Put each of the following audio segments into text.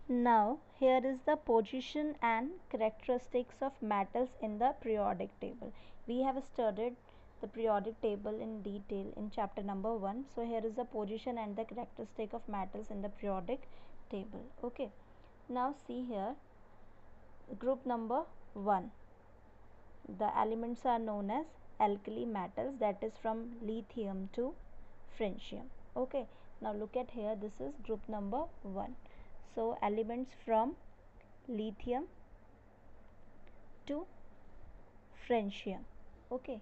Now here is the position and characteristics of metals in the periodic table. We have studied the periodic table in detail in chapter number 1. So here is the position and the characteristic of metals in the periodic table. Okay. Now see here, group number 1. The elements are known as alkali metals, that is from lithium to francium. Okay. Now look at here, this is group number 1. So elements from lithium to francium, okay,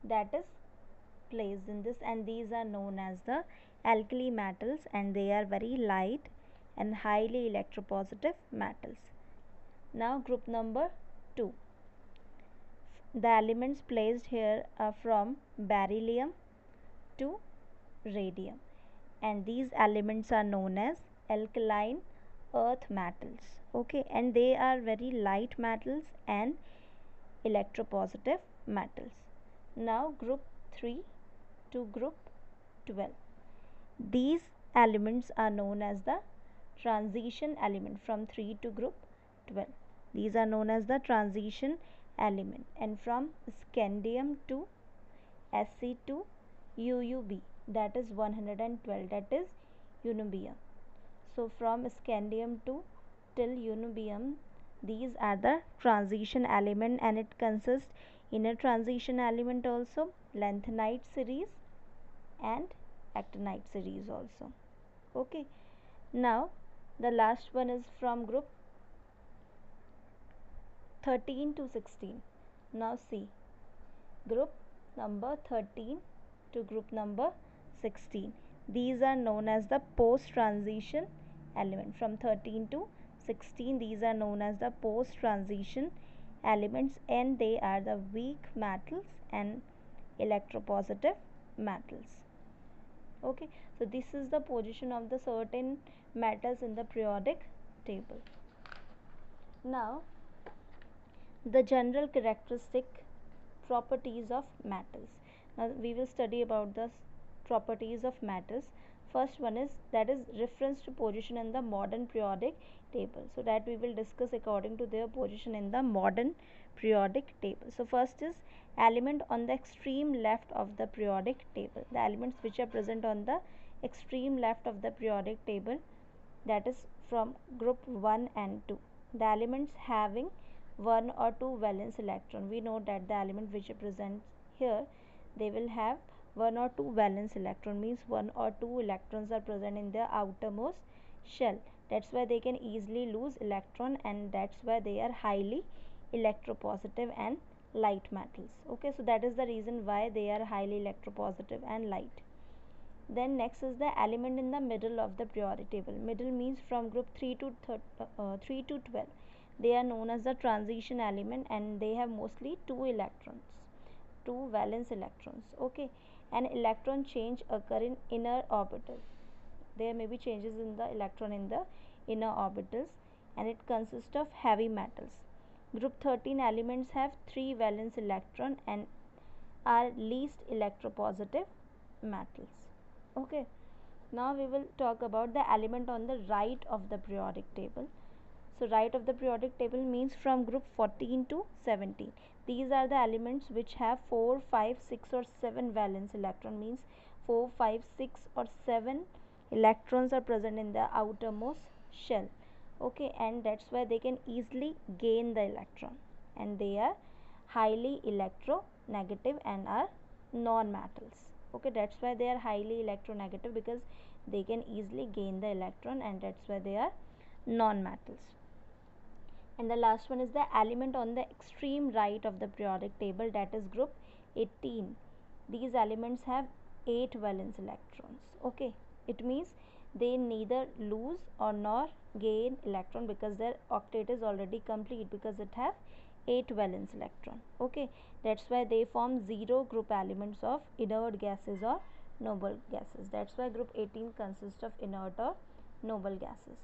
that is placed in this, and these are known as the alkali metals, and they are very light and highly electropositive metals. Now group number 2, the elements placed here are from beryllium to radium, and these elements are known as alkaline earth metals, okay, and they are very light metals and electropositive metals. Now group 3 to group 12, these elements are known as the transition element from 3 to group 12. These are known as the transition element, and from scandium to Sc to UUB, that is 112, that is unibium. So from scandium to till unibium, these are the transition element, and it consists inner transition element also, lanthanide series and actinide series also. Okay. Now the last one is from group 13 to 16. Now see, group number 13 to group number 16, these are known as the post transition element. From 13 to 16, these are known as the post transition elements, and they are the weak metals and electropositive metals. Okay, so this is the position of the certain metals in the periodic table. Now the general characteristic properties of metals. Now we will study about the properties of metals. First one is, that is reference to position in the modern periodic table, so that we will discuss according to their position in the modern periodic table. So first is element on the extreme left of the periodic table. The elements which are present on the extreme left of the periodic table, that is from group 1 and 2. The elements having 1 or 2 valence electron. We know that the element which represents here, they will have 1 or 2 valence electron, means 1 or 2 electrons are present in their outermost shell. That's why they can easily lose electron, and that's why they are highly electropositive and light metals. Okay, so that is the reason why they are highly electropositive and light. Then next is the element in the middle of the periodic table. Middle means from group 3 to 12. They are known as the transition element, and they have mostly 2 electrons, 2 valence electrons. Okay, an electron change occur in inner orbital. There may be changes in the electron in the inner orbitals, and it consists of heavy metals. Group 13 elements have 3 valence electron and are least electropositive metals. Okay, now we will talk about the element on the right of the periodic table. So right of the periodic table means from group 14 to 17. These are the elements which have 4, 5, 6 or 7 valence electron, means 4, 5, 6 or 7 electrons are present in the outermost shell. Okay, and that's why they can easily gain the electron, and they are highly electronegative and are non-metals. Okay, that's why they are highly electronegative, because they can easily gain the electron, and that's why they are non-metals. And the last one is the element on the extreme right of the periodic table, that is group 18. These elements have 8 valence electrons. Okay, it means they neither lose or nor gain electron, because their octet is already complete, because it have 8 valence electron. Okay, that's why they form 0 group elements of inert gases or noble gases. That's why group 18 consists of inert or noble gases.